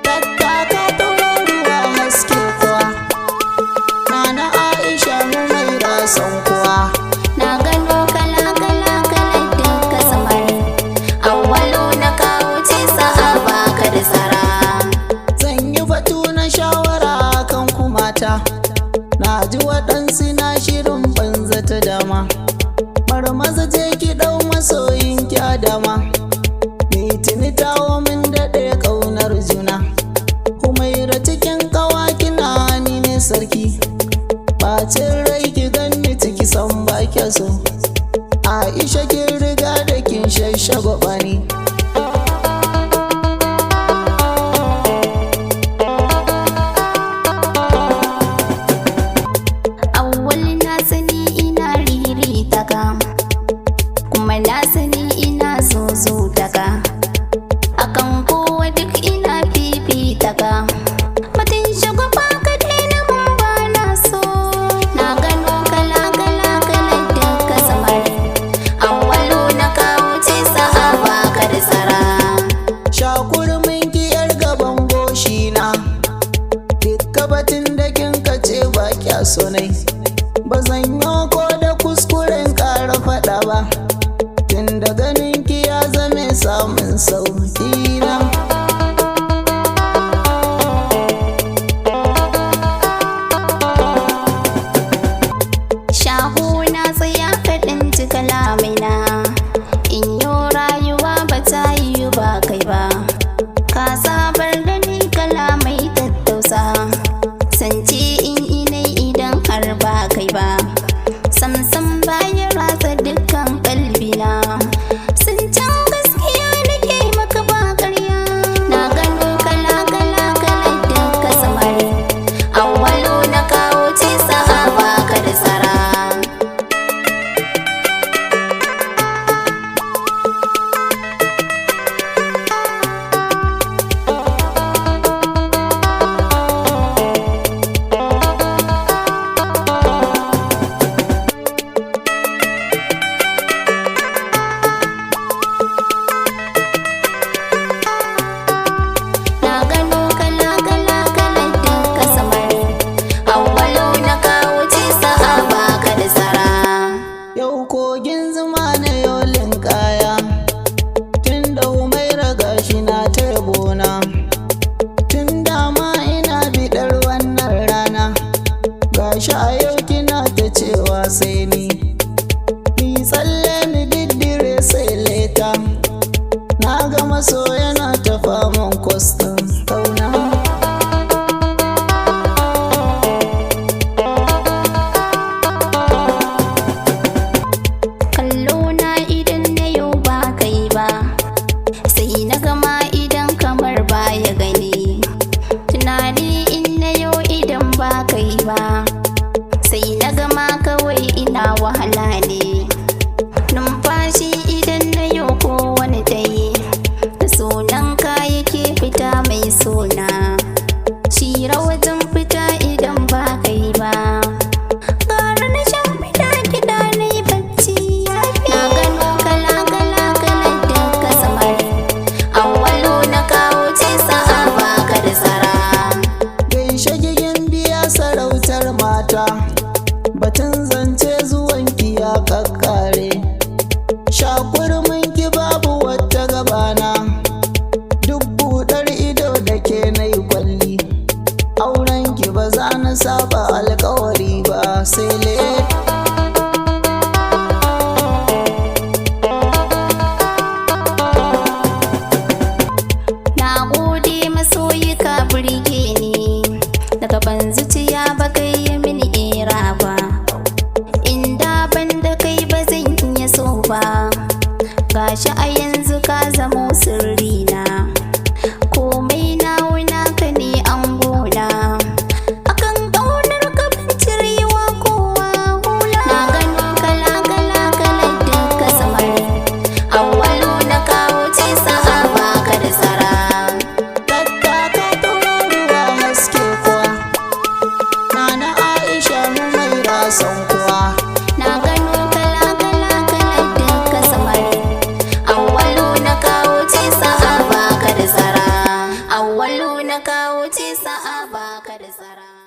Tattaka tururuwa haske kuwa, Nana Aisha mu mai rason kuwa. Na gano kala-kala kalar duka samari, awwalu na kawo ce sa'a baka da tsara. Zan yi batu na shawara kan kumata, na ji waɗansu na shirin banza ta dama. Marmaza je ki ɗau masoyin ki Adama, ni tuni tawo min daɗe ƙaunar juna. Humaira cikin ƙawa kina ni ne sarki, bacin rai ki ganni ciki san ba kya so. Aisha kin riga da kin shashshagwaba ni. Awwal na sani ina riri taka, kuma na sani ina zozo taka, akan kowa duk ina fifita ka. Mutum shagwaba ka daina mun ba na so. Na gano kala-kala kalar duka samari, awwalu na kawo ce sa'a baka da tsara. Shakurmin ki yar gaban goshi na, dukka batun da kin kace ba kya so nai. Ba zan yi ko da kuskuren ƙara faɗa ba, tun da ganin ki ya zame samun sauƙi na. Shahu na tsaya kaɗan ji kalamina, in yo rayuwa ba ta yi ba kai ba. Ka sabar da ni kalamai tattausa, sance in inai idan har ba kai ba. Samsam bayan ratsa dukkan kalbina, sun can gaskiya nake maka ba ƙarya. Na gano kala-kala kalar duka samari, awwalu na kawo ce sa'a baka da tsara. Na gano kala-kala kalar duka samari, awwalu na kawo ce sa'a baka da tsara. Yau kogin zuma na yolin kaya, tun da Humaira gashi na ta yabona. Tun dama ina biɗar wannan rana, gashi a yau kina ta cewa sai ni. Ni tsalle ni diddire sai leta, na ga maso yana ta faman kwastin kauna. Kallo na idan na yau ba kai ba, sai na gama idan kamar baya gani. Tunani in na yau idan ba kai ba, sai na gama kawai ina wahala ne. Numfashi idan na yau ko wani dai, da sunan ka yake fita mai suna. Shira wajen fita idan ba kai ba, gara na shan fita kiɗa na yi bacci ya fi. Na gano kala-kala kalar duka samari, awwalu na kawo ce sa'a baka da tsara. Gaishe gigin biya sarautar mata, batun zance zuwanki ya kakkare. Shakurmin ki babu wata gabana, duk buɗar ido da ke na yi kwalli. Auren ki ba za na saba alkawari ba sai le. Na gode masoyi ka burge ni, daga ban zuciya ba kai yi mini era ba. Inda ban da kai ba zan iya so ba, gashi a yanzu ka zamo sirrina. Komai na wuna ka ne an gona, akan ƙaunar ka ban cirewa kowa hula. Na gano kala-kala kalar duka samari, awwalu na kawo ce sa'a baka da tsara. Tattaka tururuwa haske kuwa, Nana Aisha mu mai rason kuwa. Na gano kala-kala kalar duka samari, awwalu na kawo ce sa'a kauna ka wuce sa'a baka da tsara.